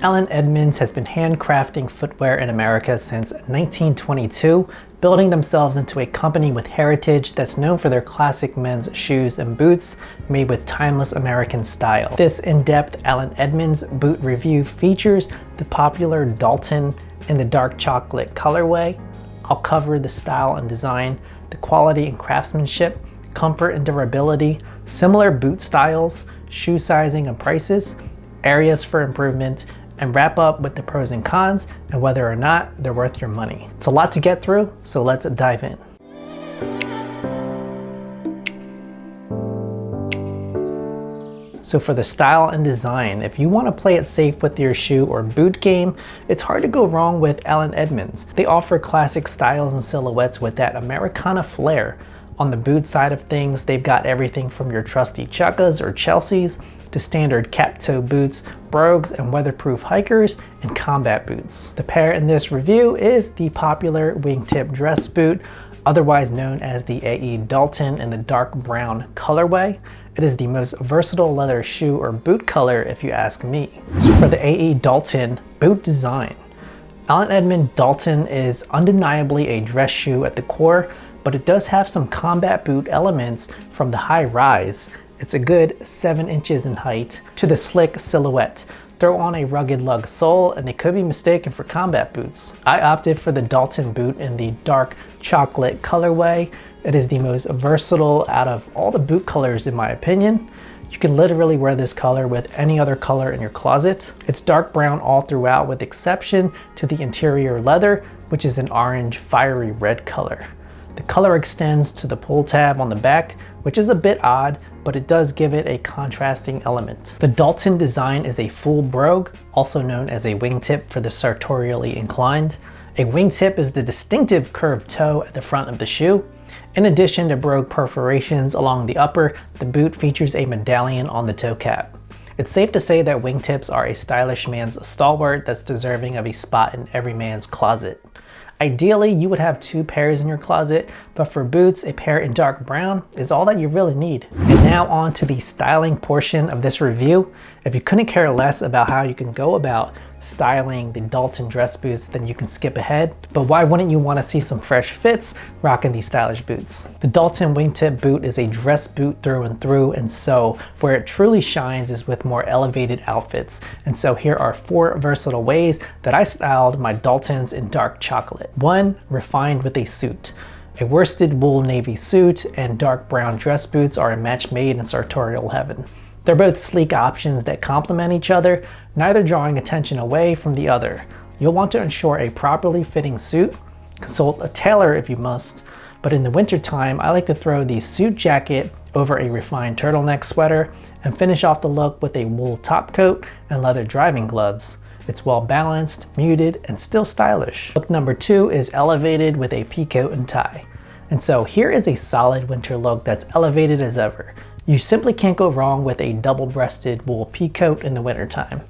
Allen Edmonds has been handcrafting footwear in America since 1922, building themselves into a company with heritage that's known for their classic men's shoes and boots made with timeless American style. This in-depth Allen Edmonds boot review features the popular Dalton in the dark chocolate colorway. I'll cover the style and design, the quality and craftsmanship, comfort and durability, similar boot styles, shoe sizing and prices, areas for improvement, and wrap up with the pros and cons and whether or not they're worth your money. It's a lot to get through, so let's dive in. So for the style and design, if you want to play it safe with your shoe or boot game, it's hard to go wrong with Allen Edmonds. They offer classic styles and silhouettes with that Americana flair. On the boot side of things, they've got everything from your trusty Chukkas or Chelseas to standard cap-toe boots, brogues, and weatherproof hikers, and combat boots. The pair in this review is the popular Wingtip dress boot, otherwise known as the AE Dalton in the dark brown colorway. It is the most versatile leather shoe or boot color if you ask me. So for the AE Dalton boot design, Allen Edmonds Dalton is undeniably a dress shoe at the core, but it does have some combat boot elements from the high rise. It's a good 7 inches in height to the slick silhouette. Throw on a rugged lug sole and they could be mistaken for combat boots. I opted for the Dalton boot in the dark chocolate colorway. It is the most versatile out of all the boot colors in my opinion. You can literally wear this color with any other color in your closet. It's dark brown all throughout with exception to the interior leather, which is an orange fiery red color. The color extends to the pull tab on the back, which is a bit odd, but it does give it a contrasting element. The Dalton design is a full brogue, also known as a wingtip for the sartorially inclined. A wingtip is the distinctive curved toe at the front of the shoe. In addition to brogue perforations along the upper, the boot features a medallion on the toe cap. It's safe to say that wingtips are a stylish man's stalwart that's deserving of a spot in every man's closet. Ideally, you would have 2 pairs in your closet, but for boots, a pair in dark brown is all that you really need. And now on to the styling portion of this review. If you couldn't care less about how you can go about styling the Dalton dress boots, then you can skip ahead. But why wouldn't you want to see some fresh fits rocking these stylish boots? The Dalton wingtip boot is a dress boot through and through, and so where it truly shines is with more elevated outfits. And so here are 4 versatile ways that I styled my Daltons in dark chocolate. 1, refined with a suit. A worsted wool navy suit and dark brown dress boots are a match made in sartorial heaven. They're both sleek options that complement each other, neither drawing attention away from the other. You'll want to ensure a properly fitting suit. Consult a tailor if you must, but in the wintertime, I like to throw the suit jacket over a refined turtleneck sweater and finish off the look with a wool top coat and leather driving gloves. It's well balanced, muted, and still stylish. Look number 2 is elevated with a peacoat and tie. And so here is a solid winter look that's elevated as ever. You simply can't go wrong with a double-breasted wool peacoat in the wintertime.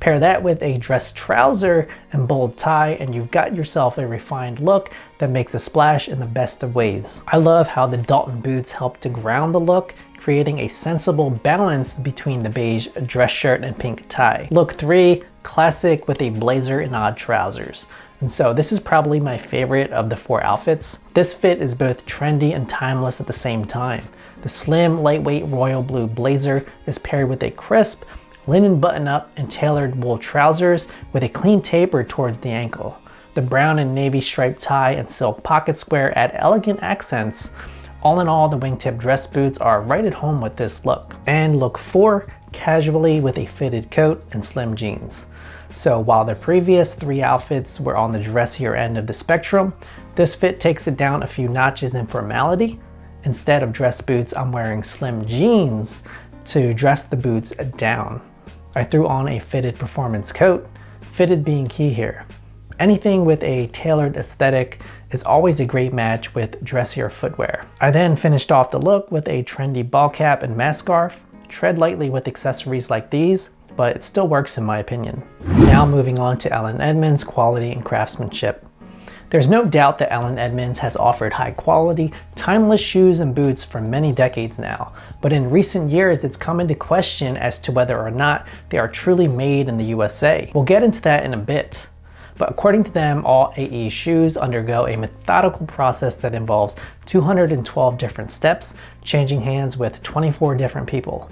Pair that with a dress trouser and bold tie and you've got yourself a refined look that makes a splash in the best of ways. I love how the Dalton boots help to ground the look, creating a sensible balance between the beige dress shirt and pink tie. Look 3, classic with a blazer and odd trousers. And so this is probably my favorite of the 4 outfits. This fit is both trendy and timeless at the same time. The slim, lightweight royal blue blazer is paired with a crisp linen button-up and tailored wool trousers with a clean taper towards the ankle. The brown and navy striped tie and silk pocket square add elegant accents. All in all, the wingtip dress boots are right at home with this look. And look 4, casually with a fitted coat and slim jeans. So while the previous 3 outfits were on the dressier end of the spectrum, this fit takes it down a few notches in formality. Instead of dress boots, I'm wearing slim jeans to dress the boots down. I threw on a fitted performance coat, fitted being key here. Anything with a tailored aesthetic is always a great match with dressier footwear. I then finished off the look with a trendy ball cap and mask scarf. Tread lightly with accessories like these, but it still works in my opinion. Now moving on to Allen Edmonds quality and craftsmanship. There's no doubt that Allen Edmonds has offered high quality, timeless shoes and boots for many decades now, but in recent years it's come into question as to whether or not they are truly made in the USA. We'll get into that in a bit. But according to them, all AE shoes undergo a methodical process that involves 212 different steps, changing hands with 24 different people.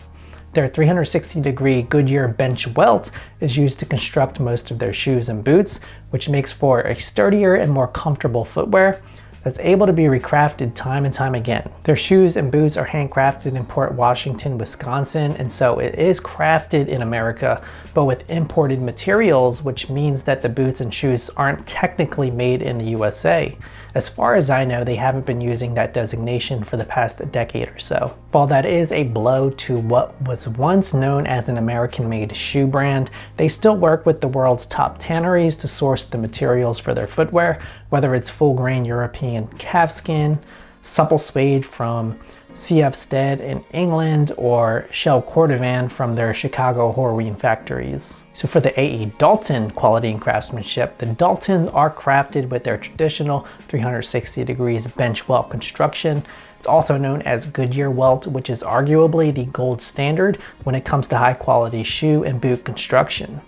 Their 360-degree Goodyear bench welt is used to construct most of their shoes and boots, which makes for a sturdier and more comfortable footwear that's able to be recrafted time and time again. Their shoes and boots are handcrafted in Port Washington, Wisconsin, and so it is crafted in America, but with imported materials, which means that the boots and shoes aren't technically made in the USA. As far as I know, they haven't been using that designation for the past decade or so. While that is a blow to what was once known as an American-made shoe brand, they still work with the world's top tanneries to source the materials for their footwear, whether it's full-grain European calfskin, supple suede from CF Stead in England, or shell cordovan from their Chicago Horween factories. So for the AE Dalton quality and craftsmanship, the Daltons are crafted with their traditional 360 degrees bench welt construction. It's also known as Goodyear welt, which is arguably the gold standard when it comes to high quality shoe and boot construction.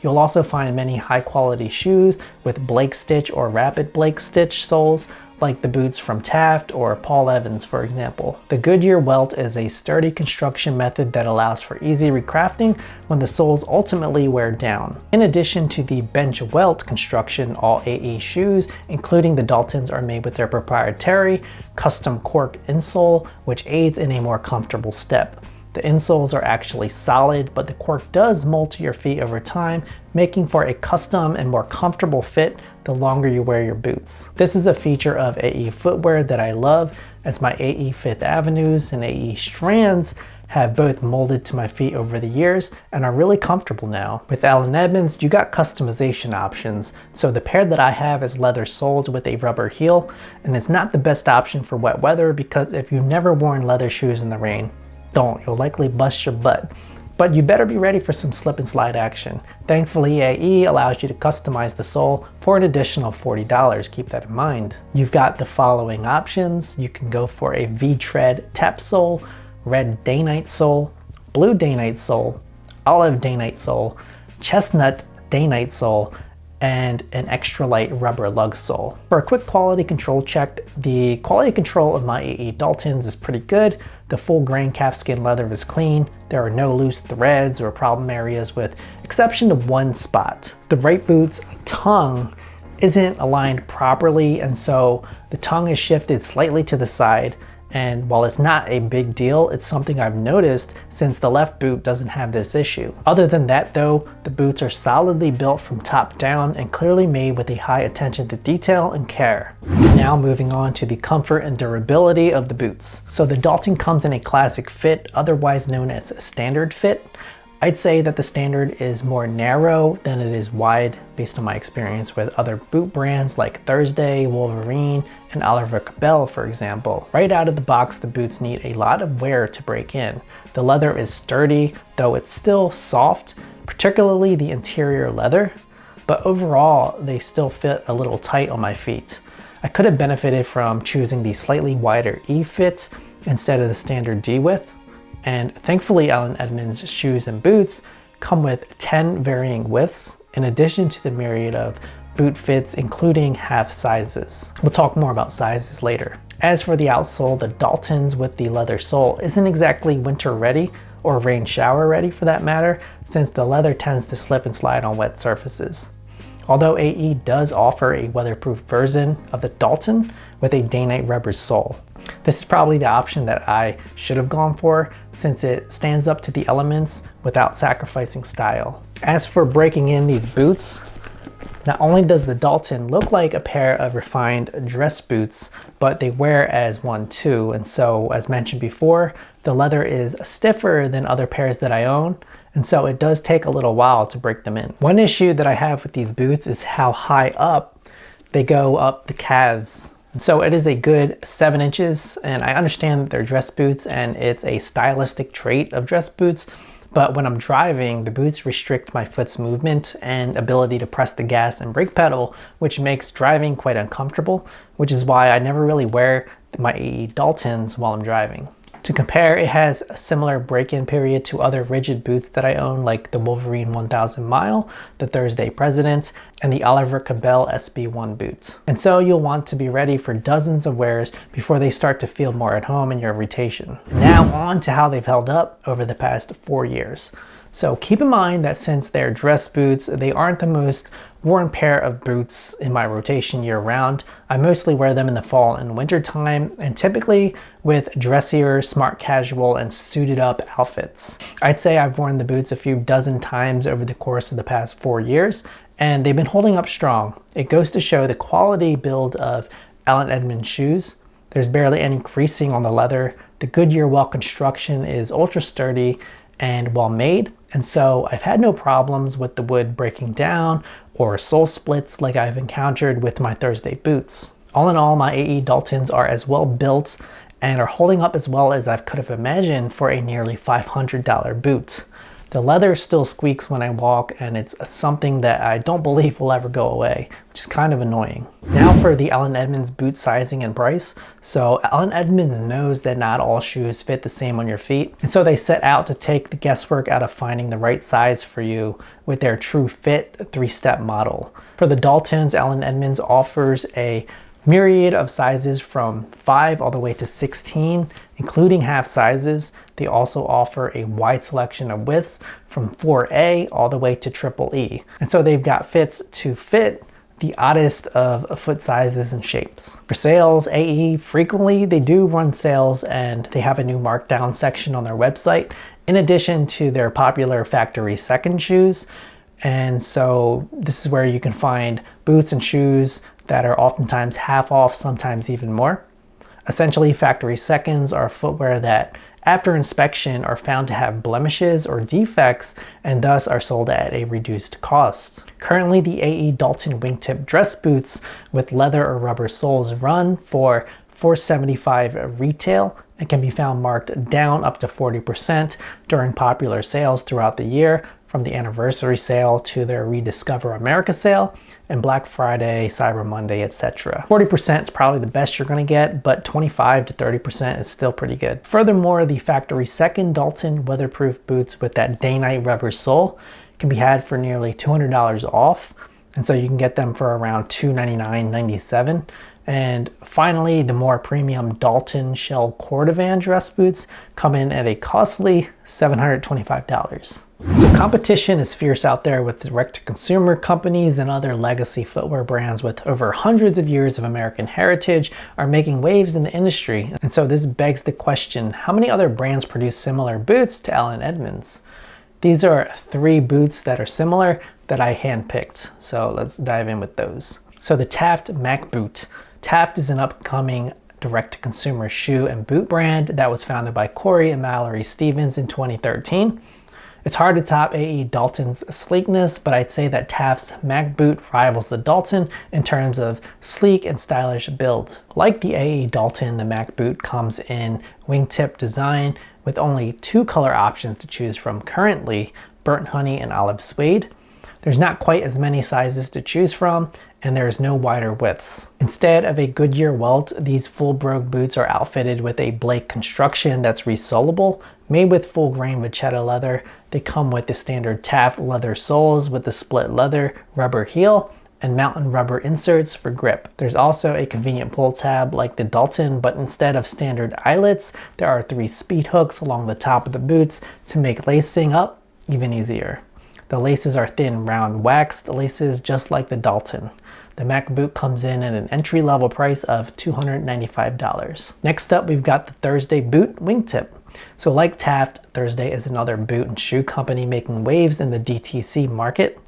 You'll also find many high quality shoes with Blake stitch or rapid Blake stitch soles, like the boots from Taft or Paul Evans, for example. The Goodyear welt is a sturdy construction method that allows for easy recrafting when the soles ultimately wear down. In addition to the bench welt construction, all AE shoes, including the Daltons, are made with their proprietary custom cork insole, which aids in a more comfortable step. The insoles are actually solid, but the cork does mold to your feet over time, making for a custom and more comfortable fit the longer you wear your boots. This is a feature of AE footwear that I love, as my AE Fifth Avenues and AE Strands have both molded to my feet over the years and are really comfortable now. With Allen Edmonds, you got customization options. So the pair that I have is leather soled with a rubber heel, and it's not the best option for wet weather because if you've never worn leather shoes in the rain, you'll likely bust your butt. But you better be ready for some slip and slide action. Thankfully, AE allows you to customize the sole for an additional $40. Keep that in mind. You've got the following options. You can go for a V-tread tap sole, red day-night sole, blue day-night sole, olive day-night sole, chestnut day-night sole, and an extra light rubber lug sole. For a quick quality control check, the quality control of my AE Daltons is pretty good. The full grain calfskin leather is clean. There are no loose threads or problem areas with exception of one spot. The right boot's tongue isn't aligned properly, and so the tongue is shifted slightly to the side. And while it's not a big deal, it's something I've noticed since the left boot doesn't have this issue. Other than that though, the boots are solidly built from top down and clearly made with a high attention to detail and care. Now moving on to the comfort and durability of the boots. So the Dalton comes in a classic fit, otherwise known as a standard fit. I'd say that the standard is more narrow than it is wide based on my experience with other boot brands like Thursday, Wolverine, and Oliver Cabell, for example. Right out of the box, the boots need a lot of wear to break in. The leather is sturdy, though it's still soft, particularly the interior leather, but overall, they still fit a little tight on my feet. I could have benefited from choosing the slightly wider E fit instead of the standard D width. And thankfully, Allen Edmonds shoes and boots come with 10 varying widths, in addition to the myriad of boot fits, including half sizes. We'll talk more about sizes later. As for the outsole, the Daltons with the leather sole isn't exactly winter ready, or rain shower ready for that matter, since the leather tends to slip and slide on wet surfaces. Although AE does offer a weatherproof version of the Dalton with a day-night rubber sole. This is probably the option that I should have gone for, since it stands up to the elements without sacrificing style. As for breaking in these boots, not only does the Dalton look like a pair of refined dress boots, but they wear as one too. And so, as mentioned before, the leather is stiffer than other pairs that I own, and so it does take a little while to break them in. One issue that I have with these boots is how high up they go up the calves. And so it is a good 7 inches, and I understand that they're dress boots and it's a stylistic trait of dress boots, But when I'm driving, the boots restrict my foot's movement and ability to press the gas and brake pedal, which makes driving quite uncomfortable, which is why I never really wear my AE Daltons while I'm driving. To compare, it has a similar break-in period to other rigid boots that I own, like the Wolverine 1000 Mile, the Thursday President, and the Oliver Cabell SB1 boots. And so you'll want to be ready for dozens of wears before they start to feel more at home in your rotation. Now on to how they've held up over the past 4 years. So keep in mind that since they're dress boots, they aren't the most worn pair of boots in my rotation year round. I mostly wear them in the fall and winter time, and typically with dressier, smart casual, and suited up outfits. I'd say I've worn the boots a few dozen times over the course of the past 4 years, and they've been holding up strong. It goes to show the quality build of Allen Edmonds shoes. There's barely any creasing on the leather. The Goodyear welt construction is ultra sturdy and well made, and so I've had no problems with the wood breaking down or sole splits like I've encountered with my Thursday boots. All in all, my AE Daltons are as well built and are holding up as well as I could have imagined for a nearly $500 boot. The leather still squeaks when I walk, and it's something that I don't believe will ever go away, which is kind of annoying. Now for the Allen Edmonds boot sizing and price. So Allen Edmonds knows that not all shoes fit the same on your feet, and so they set out to take the guesswork out of finding the right size for you with their True Fit 3-step model. For the Daltons, Allen Edmonds offers a myriad of sizes from 5 all the way to 16, including half sizes. They also offer a wide selection of widths from 4A all the way to triple E. And so they've got fits to fit the oddest of foot sizes and shapes. For sales, AE frequently they do run sales, and they have a new markdown section on their website in addition to their popular factory second shoes. And so this is where you can find boots and shoes that are oftentimes half off, sometimes even more. Essentially, factory seconds are footwear that after inspection are found to have blemishes or defects and thus are sold at a reduced cost. Currently, the AE Dalton Wingtip dress boots with leather or rubber soles run for $475 retail and can be found marked down up to 40% during popular sales throughout the year, from the anniversary sale to their Rediscover America sale and Black Friday, Cyber Monday, etc. 40% is probably the best you're going to get, but 25 to 30% is still pretty good. Furthermore, the factory second Dalton weatherproof boots with that day-night rubber sole can be had for nearly $200 off, and so you can get them for around $299.97. And finally, the more premium Dalton Shell Cordovan dress boots come in at a costly $725. So competition is fierce out there, with direct-to-consumer companies and other legacy footwear brands with over hundreds of years of American heritage are making waves in the industry. And so this begs the question, how many other brands produce similar boots to Allen Edmonds? These are 3 boots that are similar that I handpicked. So let's dive in with those. So the Taft Mack boot. Taft is an upcoming direct-to-consumer shoe and boot brand that was founded by Corey and Mallory Stevens in 2013. It's hard to top AE Dalton's sleekness, but I'd say that Taft's Mack boot rivals the Dalton in terms of sleek and stylish build. Like the AE Dalton, the Mack boot comes in wingtip design with only 2 color options to choose from currently, burnt honey and olive suede. There's not quite as many sizes to choose from, and there's no wider widths. Instead of a Goodyear welt, these full brogue boots are outfitted with a Blake construction that's resolable, made with full grain vachetta leather. They come with the standard Taft leather soles with the split leather rubber heel and mountain rubber inserts for grip. There's also a convenient pull tab like the Dalton, but instead of standard eyelets, there are 3 speed hooks along the top of the boots to make lacing up even easier. The laces are thin, round, waxed laces just like the Dalton. The Mack boot comes in at an entry-level price of $295. Next up, we've got the Thursday boot wingtip. So like Taft, Thursday is another boot and shoe company making waves in the DTC market.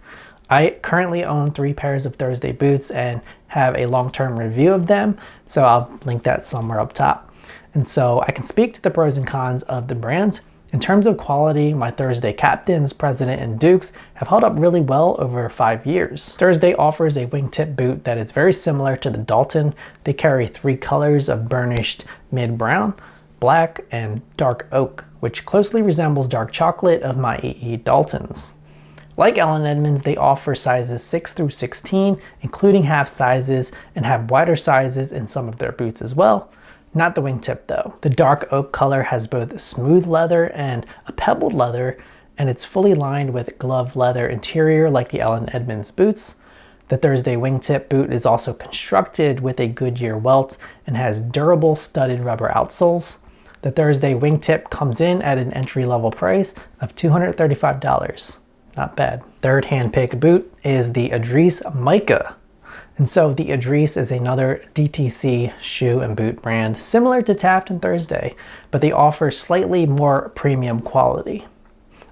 I currently own 3 pairs of Thursday boots and have a long-term review of them, so I'll link that somewhere up top. And so I can speak to the pros and cons of the brands. In terms of quality, my Thursday Captains, President, and Dukes have held up really well over 5 years. Thursday offers a wingtip boot that is very similar to the Dalton. They carry 3 colors of burnished mid-brown, black, and dark oak. which closely resembles dark chocolate of my AE Daltons. Like Allen Edmonds, they offer sizes 6 through 16, including half sizes, and have wider sizes in some of their boots as well. Not the wingtip though. The dark oak color has both smooth leather and a pebbled leather, and it's fully lined with glove leather interior like the Allen Edmonds boots. The Thursday wingtip boot is also constructed with a Goodyear welt and has durable studded rubber outsoles. The Thursday wingtip comes in at an entry-level price of $235. Not bad. Third hand-picked boot is the Idrese Micah. And so the Idrese is another DTC shoe and boot brand similar to Taft and Thursday, but they offer slightly more premium quality.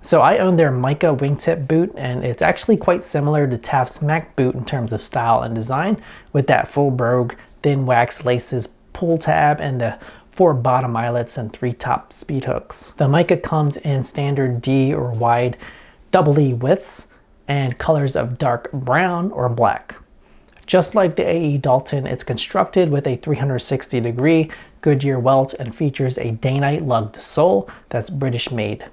So I own their Micah wingtip boot, and it's actually quite similar to Taft's Mack boot in terms of style and design, with that full brogue, thin wax laces, pull tab, and the 4 bottom eyelets and 3 top speed hooks. The Micah comes in standard D or wide double E widths and colors of dark brown or black. Just like the AE Dalton, it's constructed with a 360-degree Goodyear welt and features a day-night lugged sole that's British made.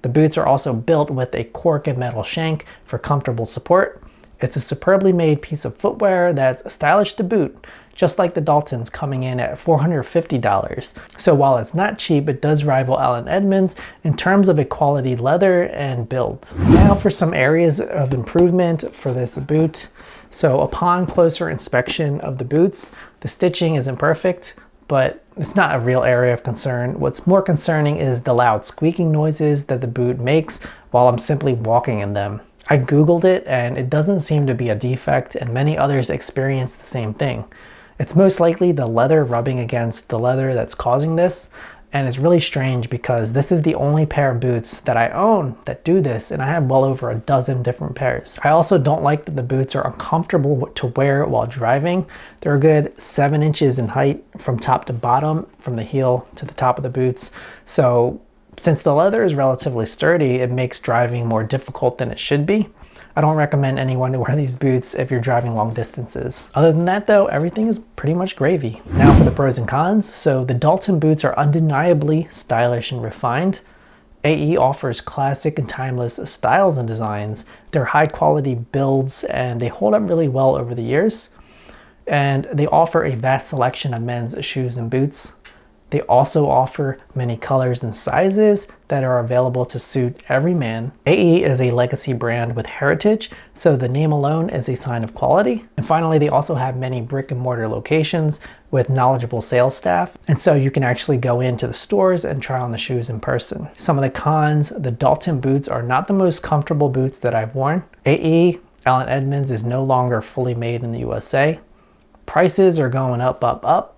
The boots are also built with a cork and metal shank for comfortable support. It's a superbly made piece of footwear that's stylish to boot, just like the Daltons, coming in at $450. So while it's not cheap, it does rival Allen Edmonds in terms of a quality leather and build. Now for some areas of improvement for this boot. So upon closer inspection of the boots, the stitching isn't perfect, but it's not a real area of concern. What's more concerning is the loud squeaking noises that the boot makes while I'm simply walking in them. I Googled it and it doesn't seem to be a defect, and many others experience the same thing. It's most likely the leather rubbing against the leather that's causing this, and it's really strange because this is the only pair of boots that I own that do this, and I have well over a dozen different pairs. I also don't like that the boots are uncomfortable to wear while driving. They're a good 7 inches in height from top to bottom, from the heel to the top of the boots. So since the leather is relatively sturdy, it makes driving more difficult than it should be. I don't recommend anyone to wear these boots if you're driving long distances. Other than that though, everything is pretty much gravy. Now for the pros and cons. So the Dalton boots are undeniably stylish and refined. AE offers classic and timeless styles and designs. They're high quality builds and they hold up really well over the years. And they offer a vast selection of men's shoes and boots. They also offer many colors and sizes that are available to suit every man. AE is a legacy brand with heritage, so the name alone is a sign of quality. And finally, they also have many brick and mortar locations with knowledgeable sales staff. And so you can actually go into the stores and try on the shoes in person. Some of the cons: the Dalton boots are not the most comfortable boots that I've worn. AE, Allen Edmonds, is no longer fully made in the USA. Prices are going up.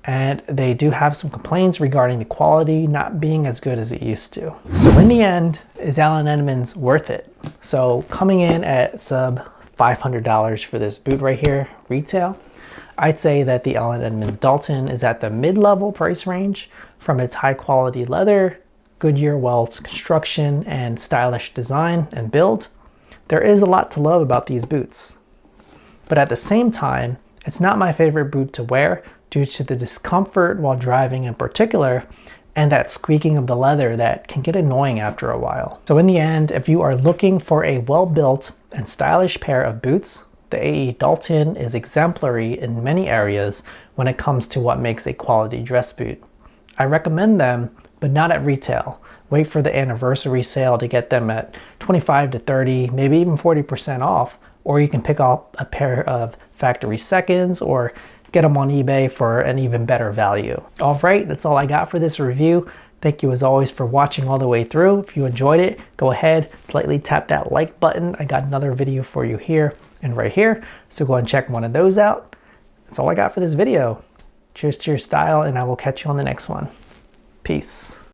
And they do have some complaints regarding the quality not being as good as it used to. So in the end, is Allen Edmonds worth it? So coming in at sub $500 for this boot right here, retail, I'd say that the Allen Edmonds Dalton is at the mid-level price range from its high quality leather, Goodyear welts, construction, and stylish design and build. There is a lot to love about these boots. But at the same time, it's not my favorite boot to wear due to the discomfort while driving in particular, and that squeaking of the leather that can get annoying after a while. So in the end, if you are looking for a well-built and stylish pair of boots, the AE Dalton is exemplary in many areas when it comes to what makes a quality dress boot. I recommend them, but not at retail. Wait for the anniversary sale to get them at 25 to 30, maybe even 40% off, or you can pick up a pair of factory seconds or get them on eBay for an even better value. All right, that's all I got for this review. Thank you as always for watching all the way through. If you enjoyed it, go ahead, lightly tap that like button. I got another video for you here and right here, so go and check one of those out. That's all I got for this video. Cheers to your style, and I will catch you on the next one. Peace.